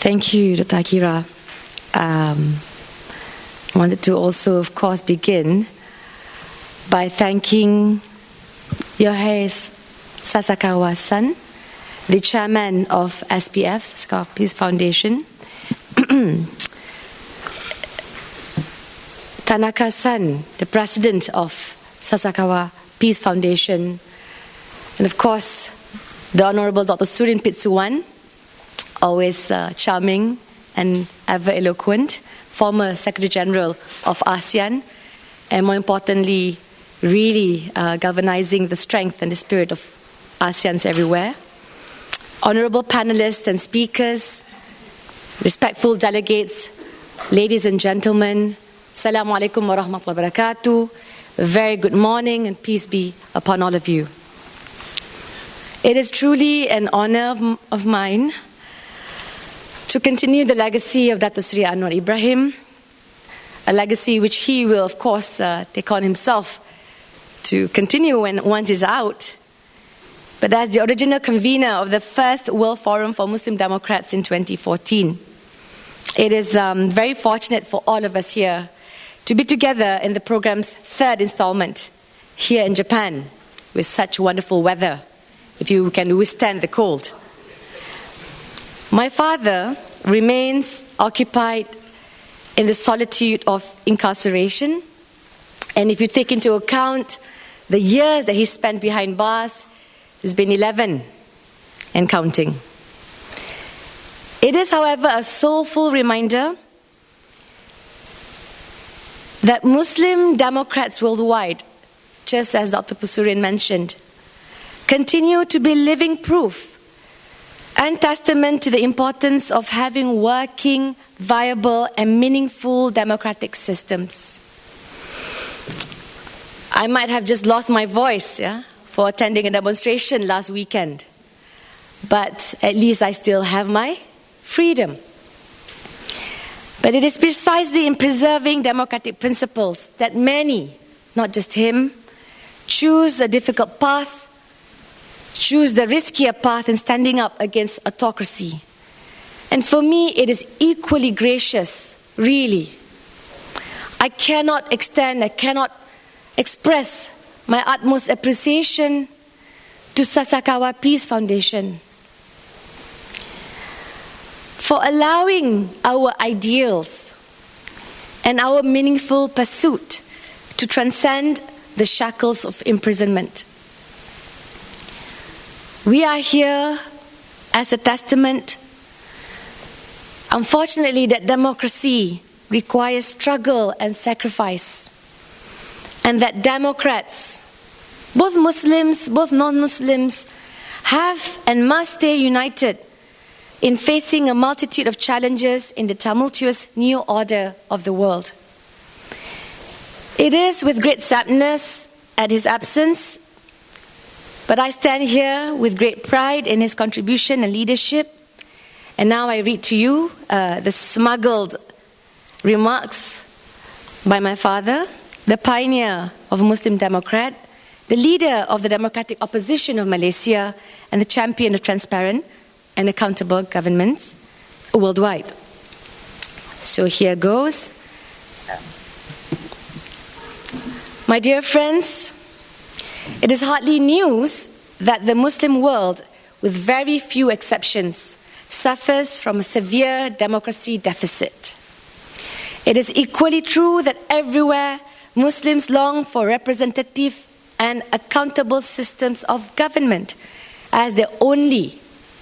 Thank you, Dr. Akira. I wanted to also, of course, begin by thanking Your Highness Sasakawa-san, the chairman of SPF, Sasakawa Peace Foundation, Tanaka-san, the president of Sasakawa Peace Foundation, and of course, the Honorable Dr. Surin Pitsuwan, always charming and ever eloquent, former Secretary General of ASEAN, and more importantly, really galvanizing the strength and the spirit of ASEANs everywhere. Honorable panelists and speakers, respectful delegates, ladies and gentlemen, Assalamu alaikum wa rahmatullahi wa barakatuh. Very good morning and peace be upon all of you. It is truly an honor of mine to continue the legacy of Dr. Sri Anwar Ibrahim, a legacy which he will, of course, take on himself to continue once he's out. But as the original convener of the first World Forum for Muslim Democrats in 2014, it is very fortunate for all of us here to be together in the program's third installment here in Japan with such wonderful weather, if you can withstand the cold. My father remains occupied in the solitude of incarceration, and if you take into account the years that he spent behind bars, it's been 11 and counting. It is, however, a soulful reminder that Muslim Democrats worldwide, just as Dr. Pusurin mentioned, continue to be living proof and testament to the importance of having working, viable, and meaningful democratic systems. I might have just lost my voice for attending a demonstration last weekend, but at least I still have my freedom. But it is precisely in preserving democratic principles that many, not just him, choose a difficult path, choose the riskier path in standing up against autocracy. And for me, it is equally gracious, really. I cannot express my utmost appreciation to Sasakawa Peace Foundation for allowing our ideals and our meaningful pursuit to transcend the shackles of imprisonment. We are here as a testament, unfortunately, that democracy requires struggle and sacrifice, and that Democrats, both Muslims, both non-Muslims, have and must stay united in facing a multitude of challenges in the tumultuous new order of the world. It is with great sadness at his absence, but I stand here with great pride in his contribution and leadership. And now I read to you the smuggled remarks by my father, the pioneer of a Muslim Democrat, the leader of the democratic opposition of Malaysia, and the champion of transparent and accountable governments worldwide. So here goes. My dear friends, it is hardly news that the Muslim world, with very few exceptions, suffers from a severe democracy deficit. It is equally true that everywhere Muslims long for representative and accountable systems of government as the only,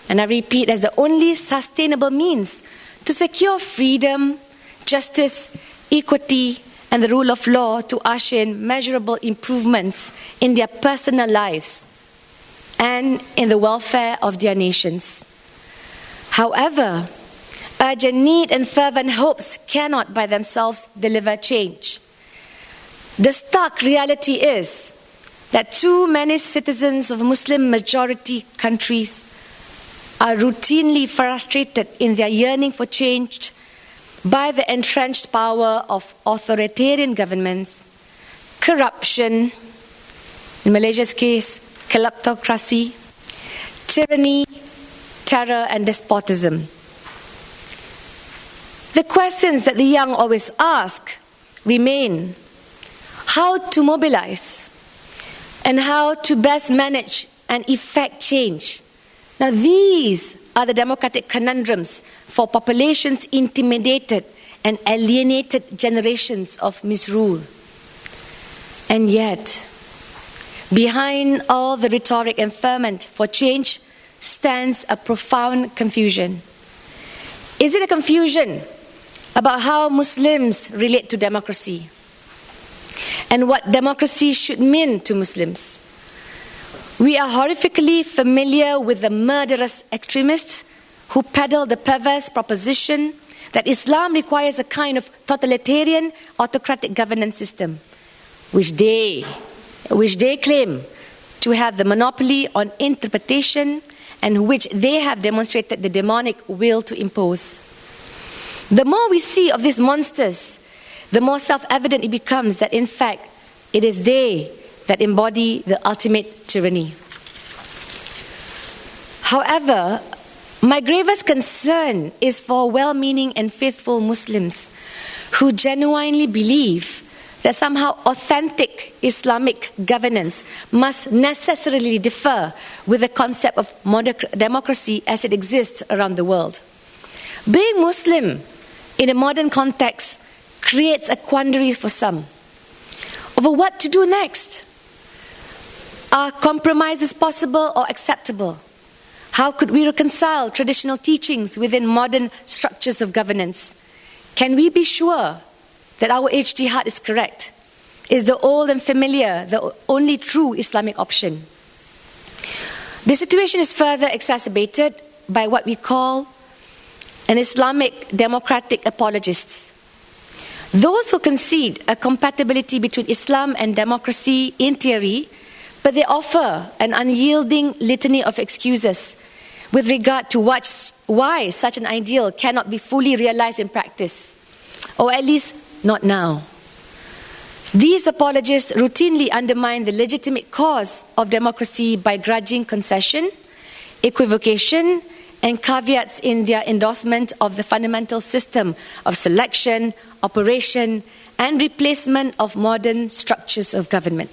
and I repeat, as the only sustainable means to secure freedom, justice, equity, and the rule of law to usher in measurable improvements in their personal lives and in the welfare of their nations. However, urgent need and fervent hopes cannot by themselves deliver change. The stark reality is that too many citizens of Muslim majority countries are routinely frustrated in their yearning for change by the entrenched power of authoritarian governments, corruption, in Malaysia's case, kleptocracy, tyranny, terror, and despotism. The questions that the young always ask remain: how to mobilize and how to best manage and effect change. Now, these are the democratic conundrums for populations intimidated and alienated generations of misrule. And yet, behind all the rhetoric and ferment for change stands a profound confusion. Is it a confusion about how Muslims relate to democracy and what democracy should mean to Muslims? We are horrifically familiar with the murderous extremists who peddle the perverse proposition that Islam requires a kind of totalitarian, autocratic governance system, which they claim to have the monopoly on interpretation and which they have demonstrated the demonic will to impose. The more we see of these monsters, the more self-evident it becomes that, in fact, it is they that embody the ultimate tyranny. However, my gravest concern is for well-meaning and faithful Muslims who genuinely believe that somehow authentic Islamic governance must necessarily differ with the concept of democracy as it exists around the world. Being Muslim in a modern context creates a quandary for some over what to do next. Are compromises possible or acceptable? How could we reconcile traditional teachings within modern structures of governance? Can we be sure that our ijtihad is correct? Is the old and familiar the only true Islamic option? The situation is further exacerbated by what we call an Islamic democratic apologists. Those who concede a compatibility between Islam and democracy in theory, but they offer an unyielding litany of excuses with regard to why such an ideal cannot be fully realized in practice, or at least not now. These apologists routinely undermine the legitimate cause of democracy by grudging concession, equivocation, and caveats in their endorsement of the fundamental system of selection, operation, and replacement of modern structures of government.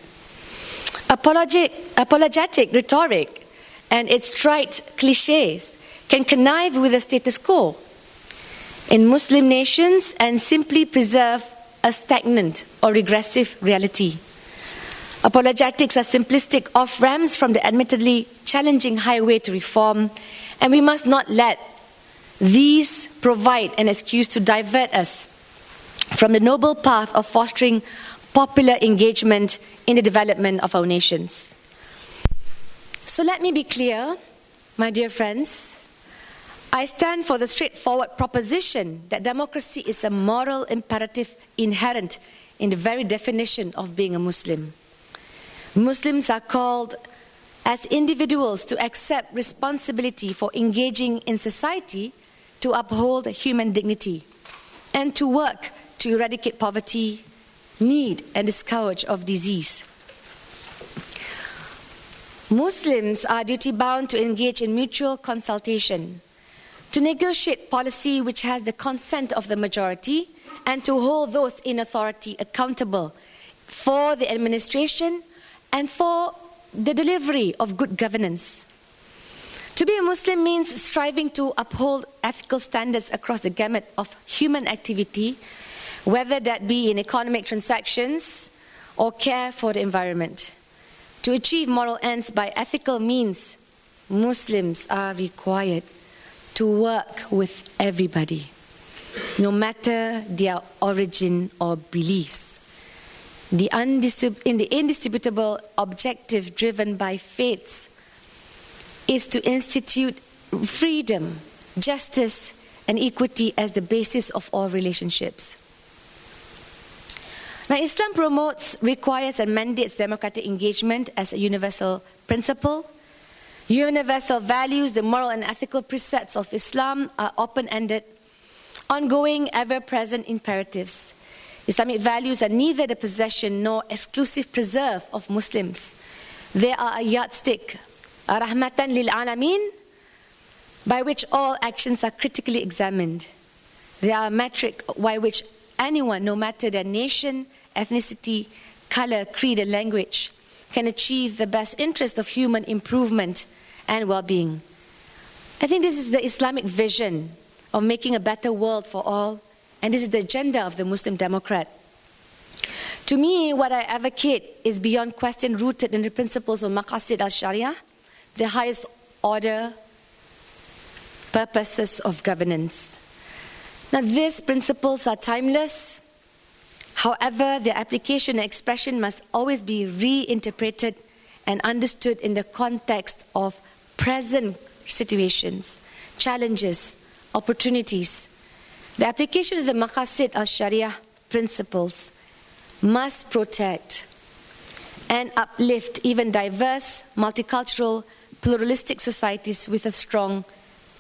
Apologetic rhetoric and its trite cliches can connive with the status quo in Muslim nations and simply preserve a stagnant or regressive reality. Apologetics are simplistic off-ramps from the admittedly challenging highway to reform, and we must not let these provide an excuse to divert us from the noble path of fostering popular engagement in the development of our nations. So let me be clear, my dear friends. I stand for the straightforward proposition that democracy is a moral imperative inherent in the very definition of being a Muslim. Muslims are called as individuals to accept responsibility for engaging in society, to uphold human dignity, and to work to eradicate poverty, need, and the scourge of disease. Muslims are duty-bound to engage in mutual consultation, to negotiate policy which has the consent of the majority, and to hold those in authority accountable for the administration and for the delivery of good governance. To be a Muslim means striving to uphold ethical standards across the gamut of human activity, whether that be in economic transactions or care for the environment. To achieve moral ends by ethical means, Muslims are required to work with everybody, no matter their origin or beliefs. The indisputable objective driven by faiths is to institute freedom, justice, and equity as the basis of all relationships. Now, Islam promotes, requires, and mandates democratic engagement as a universal principle. Universal values, the moral and ethical precepts of Islam are open-ended, ongoing, ever-present imperatives. Islamic values are neither the possession nor exclusive preserve of Muslims. They are a yardstick, a rahmatan lil alameen, by which all actions are critically examined. They are a metric by which anyone, no matter their nation, ethnicity, color, creed, and language, can achieve the best interest of human improvement and well-being. I think this is the Islamic vision of making a better world for all, and this is the agenda of the Muslim Democrat. To me, what I advocate is beyond question rooted in the principles of Maqasid al-Sharia, the highest order purposes of governance. Now, these principles are timeless. However, their application and expression must always be reinterpreted and understood in the context of present situations, challenges, opportunities. The application of the Maqasid al-Sharia principles must protect and uplift even diverse, multicultural, pluralistic societies with a strong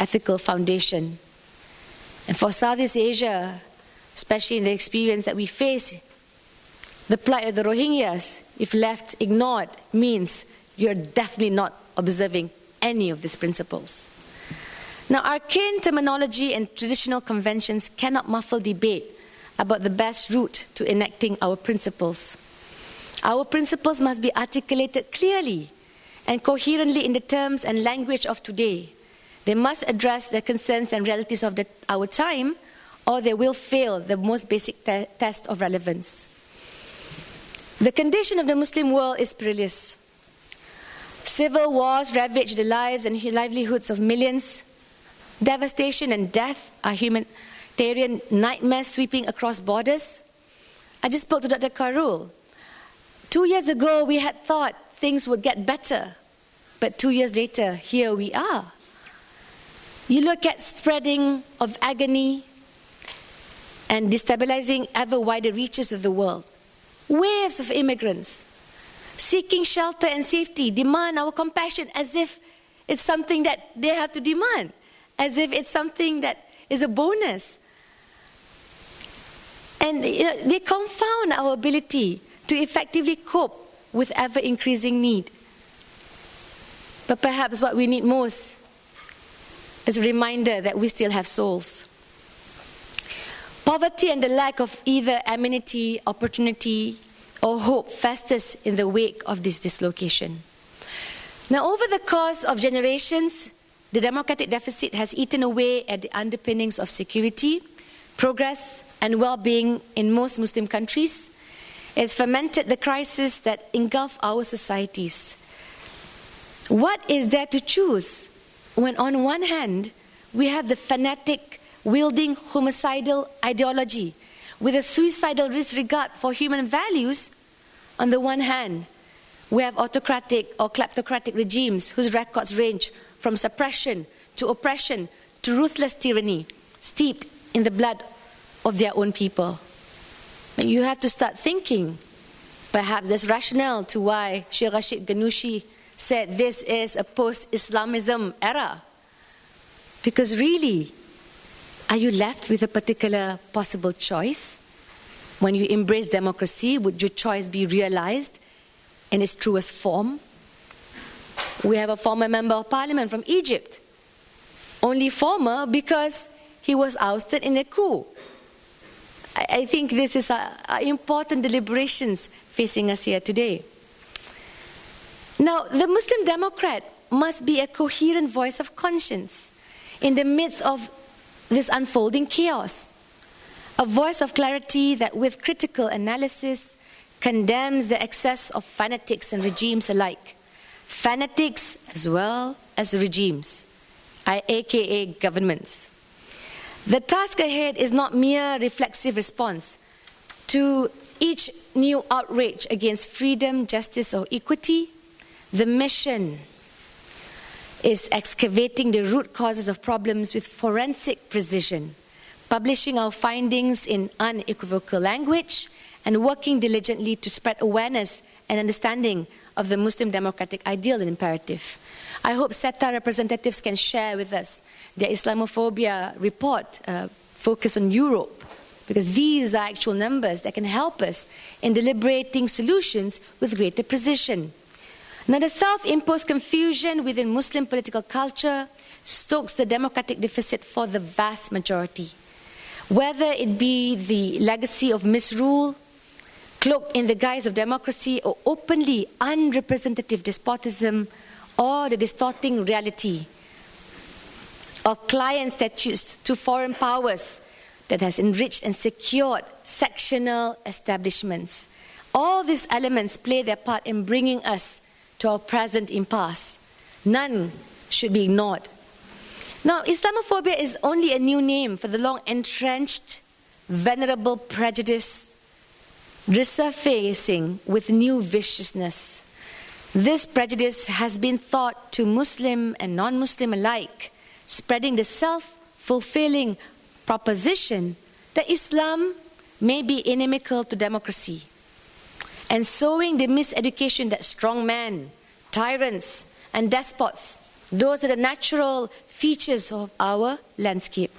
ethical foundation. And for Southeast Asia, especially in the experience that we face, the plight of the Rohingyas, if left ignored, means you're definitely not observing any of these principles. Now, arcane terminology and traditional conventions cannot muffle debate about the best route to enacting our principles. Our principles must be articulated clearly and coherently in the terms and language of today. They must address the concerns and realities of our time, or they will fail the most basic test of relevance. The condition of the Muslim world is perilous. Civil wars ravage the lives and livelihoods of millions. Devastation and death are humanitarian nightmares sweeping across borders. I just spoke to Dr. Karul. 2 years ago, we had thought things would get better. But 2 years later, here we are. You look at spreading of agony and destabilizing ever wider reaches of the world. Waves of immigrants seeking shelter and safety demand our compassion as if it's something that they have to demand, as if it's something that is a bonus. And they confound our ability to effectively cope with ever-increasing need. But perhaps what we need most is a reminder that we still have souls. Poverty and the lack of either amenity, opportunity, or hope festers in the wake of this dislocation. Now, over the course of generations, the democratic deficit has eaten away at the underpinnings of security, progress, and well-being in most Muslim countries. It's fermented the crisis that engulf our societies. What is there to choose when on one hand we have the fanatic wielding homicidal ideology with a suicidal disregard for human values? On the one hand, we have autocratic or kleptocratic regimes whose records range from suppression to oppression to ruthless tyranny, steeped in the blood of their own people. And you have to start thinking, perhaps there's rationale to why Sheikh Rashid Ghanouchi said this is a post-Islamism era. Because really, are you left with a particular possible choice? When you embrace democracy, would your choice be realized in its truest form? We have a former member of parliament from Egypt. Only former because he was ousted in a coup. I think this is important deliberations facing us here today. Now, the Muslim Democrat must be a coherent voice of conscience in the midst of this unfolding chaos. A voice of clarity that with critical analysis condemns the excess of fanatics and regimes alike. Fanatics as well as regimes, aka governments. The task ahead is not mere reflexive response to each new outrage against freedom, justice, or equity. The mission is excavating the root causes of problems with forensic precision, publishing our findings in unequivocal language, and working diligently to spread awareness and understanding of the Muslim democratic ideal and imperative. I hope SETA representatives can share with us their Islamophobia report focused on Europe, because these are actual numbers that can help us in deliberating solutions with greater precision. Now, the self-imposed confusion within Muslim political culture stokes the democratic deficit for the vast majority. whether it be the legacy of misrule, cloaked in the guise of democracy, or openly unrepresentative despotism, or the distorting reality of client statutes to foreign powers that has enriched and secured sectional establishments. All these elements play their part in bringing us to our present impasse. None should be ignored. Now, Islamophobia is only a new name for the long-entrenched, venerable prejudice resurfacing with new viciousness. This prejudice has been taught to Muslim and non-Muslim alike, spreading the self-fulfilling proposition that Islam may be inimical to democracy, and sowing the miseducation that strongmen, tyrants, and despots, those are the natural features of our landscape.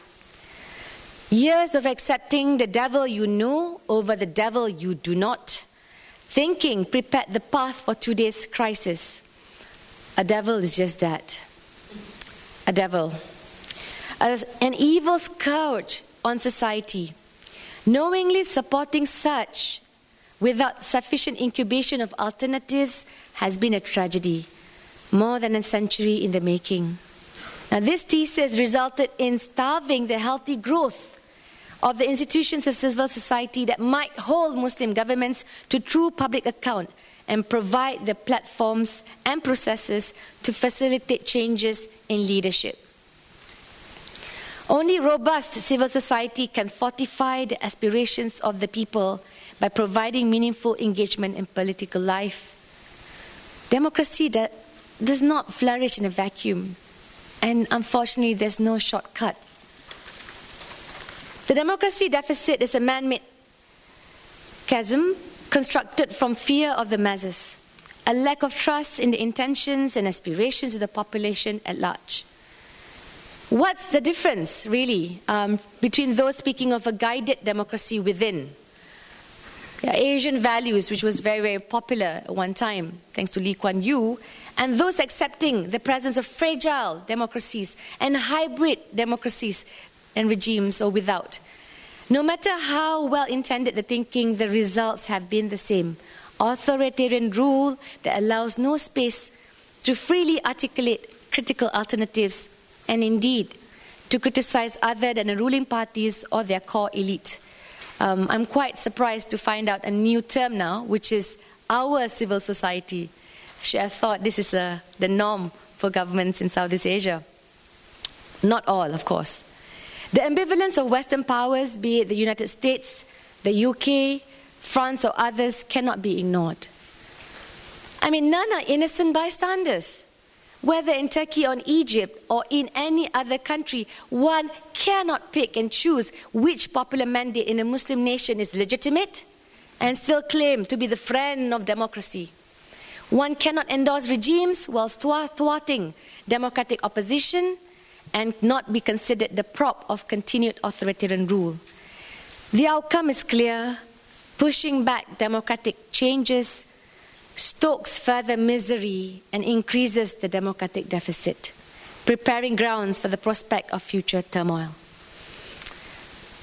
Years of accepting the devil you know over the devil you do not, thinking prepared the path for today's crisis. A devil is just that, a devil. As an evil scourge on society, knowingly supporting such without sufficient incubation of alternatives has been a tragedy, more than a century in the making. Now, this thesis resulted in starving the healthy growth of the institutions of civil society that might hold Muslim governments to true public account and provide the platforms and processes to facilitate changes in leadership. Only robust civil society can fortify the aspirations of the people by providing meaningful engagement in political life. Democracy does not flourish in a vacuum, and unfortunately there's no shortcut. The democracy deficit is a man-made chasm constructed from fear of the masses, a lack of trust in the intentions and aspirations of the population at large. What's the difference, really, between those speaking of a guided democracy within? Asian values, which was very, very popular at one time, thanks to Lee Kuan Yew, and those accepting the presence of fragile democracies and hybrid democracies and regimes or without. No matter how well-intended the thinking, the results have been the same. Authoritarian rule that allows no space to freely articulate critical alternatives and indeed to criticize other than the ruling parties or their core elite. I'm quite surprised to find out a new term now, which is our civil society. Should have thought this is the norm for governments in Southeast Asia. Not all, of course. The ambivalence of Western powers, be it the United States, the UK, France or others, cannot be ignored. I mean, none are innocent bystanders. Whether in Turkey or in Egypt or in any other country, one cannot pick and choose which popular mandate in a Muslim nation is legitimate and still claim to be the friend of democracy. One cannot endorse regimes whilst thwarting democratic opposition and not be considered the prop of continued authoritarian rule. The outcome is clear. Pushing back democratic changes stokes further misery and increases the democratic deficit, preparing grounds for the prospect of future turmoil.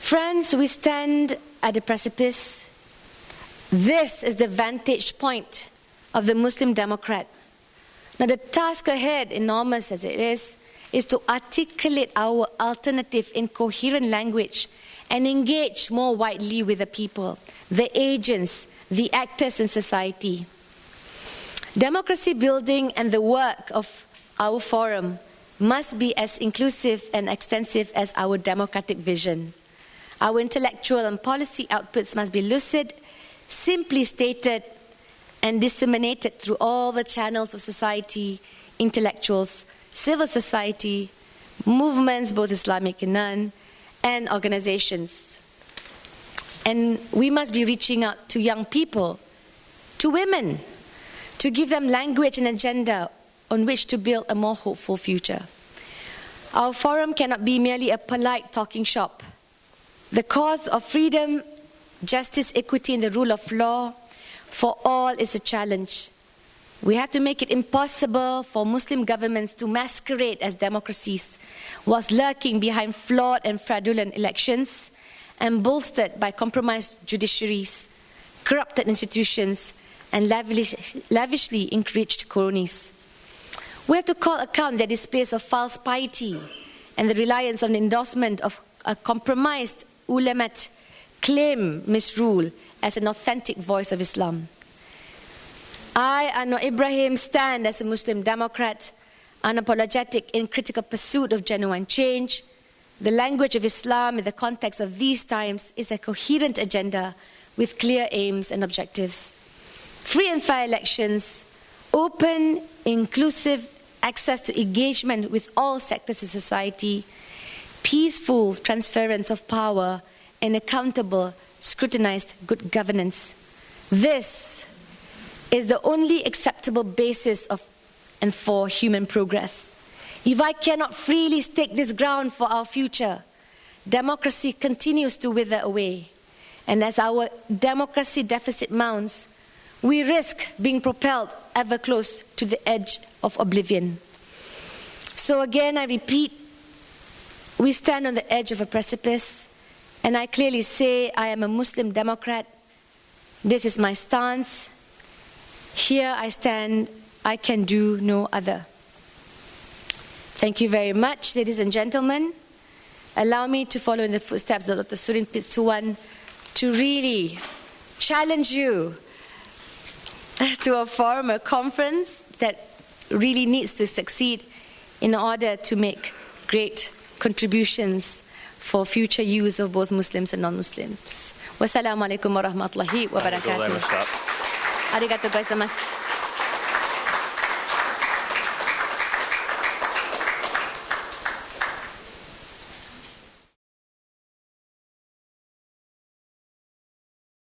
Friends, we stand at the precipice. This is the vantage point of the Muslim Democrat. Now, the task ahead, enormous as it is to articulate our alternative in coherent language and engage more widely with the people, the agents, the actors in society. Democracy building and the work of our forum must be as inclusive and extensive as our democratic vision. Our intellectual and policy outputs must be lucid, simply stated, and disseminated through all the channels of society, intellectuals, civil society, movements, both Islamic and non, and organizations. And we must be reaching out to young people, to women, to give them language and agenda on which to build a more hopeful future. Our forum cannot be merely a polite talking shop. The cause of freedom, justice, equity, and the rule of law for all is a challenge. We have to make it impossible for Muslim governments to masquerade as democracies whilst lurking behind flawed and fraudulent elections and bolstered by compromised judiciaries, corrupted institutions, and lavishly enriched cronies. We have to call account their displays of false piety and the reliance on the endorsement of a compromised ulamat claim misrule as an authentic voice of Islam. I, Anwar Ibrahim, stand as a Muslim Democrat, unapologetic in critical pursuit of genuine change. The language of Islam in the context of these times is a coherent agenda with clear aims and objectives. Free and fair elections, open, inclusive access to engagement with all sectors of society, peaceful transference of power, and accountable, scrutinized good governance. This is the only acceptable basis of and for human progress. If I cannot freely stake this ground for our future, democracy continues to wither away. And as our democracy deficit mounts, we risk being propelled ever close to the edge of oblivion. So again, I repeat, we stand on the edge of a precipice, and I clearly say I am a Muslim Democrat. This is my stance. Here I stand, I can do no other. Thank you very much, ladies and gentlemen. Allow me to follow in the footsteps of Dr. Surin Pitsuwan to really challenge you to form a conference that really needs to succeed in order to make great contributions for future use of both Muslims and non-Muslims. Wassalamu alaikum warahmatullahi wabarakatuh. Arigatou gozaimasu.